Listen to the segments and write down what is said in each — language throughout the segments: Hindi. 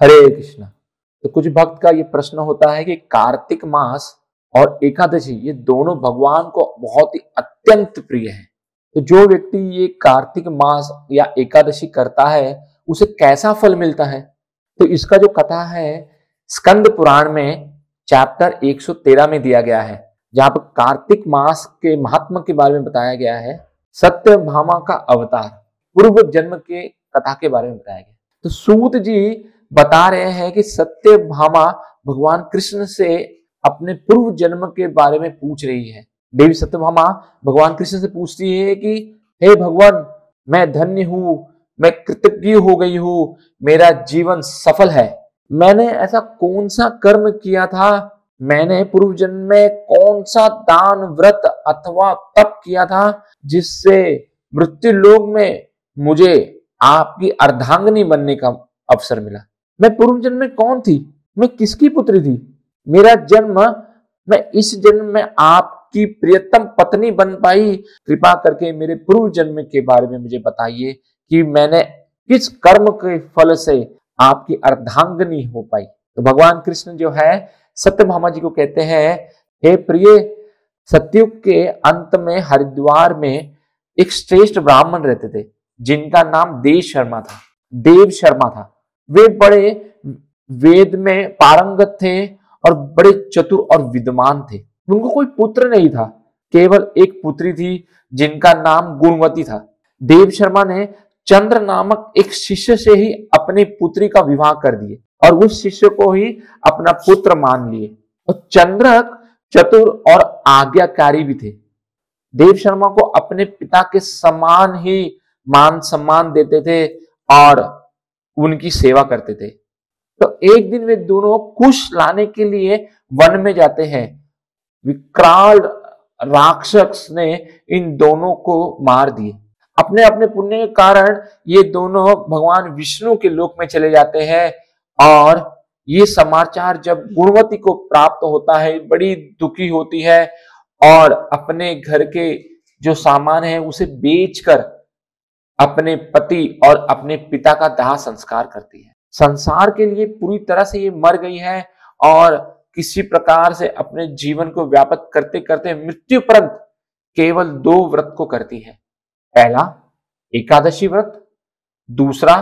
हरे कृष्णा। तो कुछ भक्त का ये प्रश्न होता है कि कार्तिक मास और एकादशी ये दोनों भगवान को बहुत ही अत्यंत प्रिय है। तो जो व्यक्ति ये कार्तिक मास या एकादशी करता है उसे कैसा फल मिलता है? तो इसका जो कथा है स्कंद पुराण में चैप्टर 113 में दिया गया है, जहां पर कार्तिक मास के महात्मा के बारे में बताया गया है। सत्यभामा का अवतार पूर्व जन्म के कथा के बारे में बताया गया। तो सूत जी बता रहे हैं कि सत्यभामा भगवान कृष्ण से अपने पूर्व जन्म के बारे में पूछ रही है। देवी सत्यभामा भगवान कृष्ण से पूछती है कि हे भगवान, मैं धन्य हूं, मैं कृतज्ञ हो गई हूं, मेरा जीवन सफल है। मैंने ऐसा कौन सा कर्म किया था, मैंने पूर्व जन्म में कौन सा दान व्रत अथवा तप किया था जिससे मृत्यु लोक में मुझे आपकी अर्धांगिनी बनने का अवसर मिला। मैं पूर्व जन्म में कौन थी, मैं किसकी पुत्री थी, मेरा जन्म, मैं इस जन्म में आपकी प्रियतम पत्नी बन पाई। कृपा करके मेरे पूर्व जन्म के बारे में मुझे बताइए कि मैंने किस कर्म के फल से आपकी अर्धांगिनी हो पाई। तो भगवान कृष्ण जो है सत्यभामा जी को कहते हैं, हे प्रिय, सतयुग के अंत में हरिद्वार में एक श्रेष्ठ ब्राह्मण रहते थे जिनका नाम देव शर्मा था। वे बड़े वेद में पारंगत थे और बड़े चतुर और विद्वान थे। उनको कोई पुत्र नहीं था, केवल एक पुत्री थी जिनका नाम गुणवती था। देव शर्मा ने चंद्र नामक एक शिष्य से ही अपनी पुत्री का विवाह कर दिए और उस शिष्य को ही अपना पुत्र मान लिए। और चंद्रक चतुर और आज्ञाकारी भी थे। देव शर्मा को अपने पिता के समान ही मान सम्मान देते थे और उनकी सेवा करते थे। तो एक दिन वे दोनों कुश लाने के लिए वन में जाते हैं। विकराल राक्षस ने इन दोनों को मार दिए। अपने अपने पुण्य के कारण ये दोनों भगवान विष्णु के लोक में चले जाते हैं और ये समाचार जब गुणवती को प्राप्त होता है, बड़ी दुखी होती है और अपने घर के जो सामान है उसे बेचकर अपने पति और अपने पिता का दाह संस्कार करती है। संसार के लिए पूरी तरह से ये मर गई है और किसी प्रकार से अपने जीवन को व्यापक करते करते मृत्यु पर्यंत केवल 2 व्रत को करती है। पहला एकादशी व्रत, दूसरा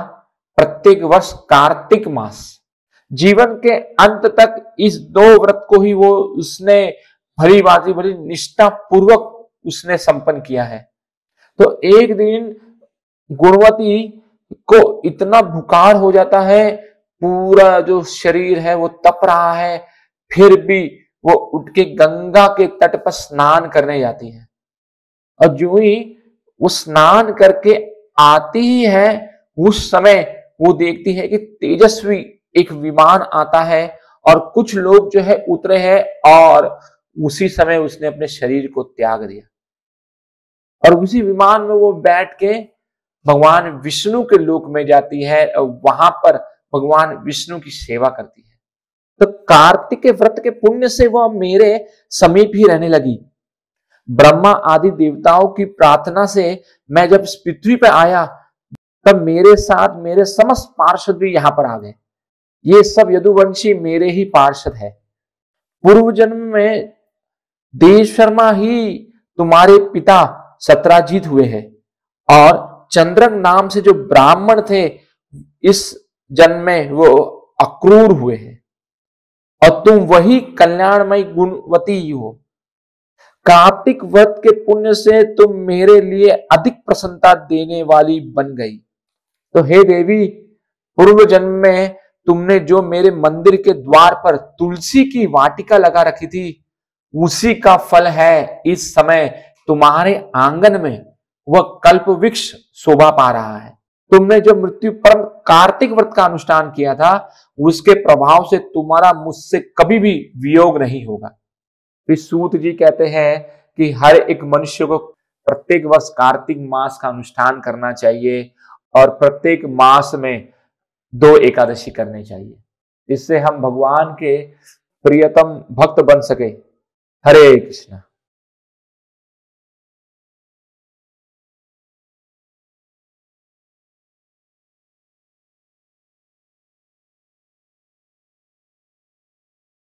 प्रत्येक वर्ष कार्तिक मास। जीवन के अंत तक इस 2 व्रत को ही वो उसने भली निष्ठा पूर्वक उसने संपन्न किया है। तो एक दिन गुणवती को इतना बुखार हो जाता है, पूरा जो शरीर है वो तप रहा है, फिर भी वो उठ के गंगा के तट पर स्नान करने जाती है। और जो ही वो स्नान करके आती ही है उस समय वो देखती है कि तेजस्वी एक विमान आता है और कुछ लोग जो है उतरे हैं और उसी समय उसने अपने शरीर को त्याग दिया और उसी विमान में वो बैठ के भगवान विष्णु के लोक में जाती है और वहां पर भगवान विष्णु की सेवा करती है। तो कार्तिक के व्रत के पुण्य से वह मेरे समीप ही रहने लगी। ब्रह्मा आदि देवताओं की प्रार्थना से मैं जब इस पृथ्वी पर आया तब मेरे साथ मेरे समस्त पार्षद भी यहां पर आ गए। ये सब यदुवंशी मेरे ही पार्षद है। पूर्व जन्म में देव शर्मा ही तुम्हारे पिता सत्राजीत हुए हैं और चंद्रक नाम से जो ब्राह्मण थे इस जन्म में वो अक्रूर हुए हैं और तुम वही कल्याणमयी गुणवती हो। कार्तिक व्रत के पुण्य से तुम मेरे लिए अधिक प्रसन्नता देने वाली बन गई। तो हे देवी, पूर्व जन्म में तुमने जो मेरे मंदिर के द्वार पर तुलसी की वाटिका लगा रखी थी उसी का फल है इस समय तुम्हारे आंगन में वह कल्प वृक्ष शोभा पा रहा है। तुमने जो मृत्यु पर कार्तिक व्रत का अनुष्ठान किया था उसके प्रभाव से तुम्हारा मुझसे कभी भी वियोग नहीं होगा। फिर सूत जी कहते हैं कि हर एक मनुष्य को प्रत्येक वर्ष कार्तिक मास का अनुष्ठान करना चाहिए और प्रत्येक मास में 2 एकादशी करनी चाहिए, इससे हम भगवान के प्रियतम भक्त बन सके। हरे कृष्ण।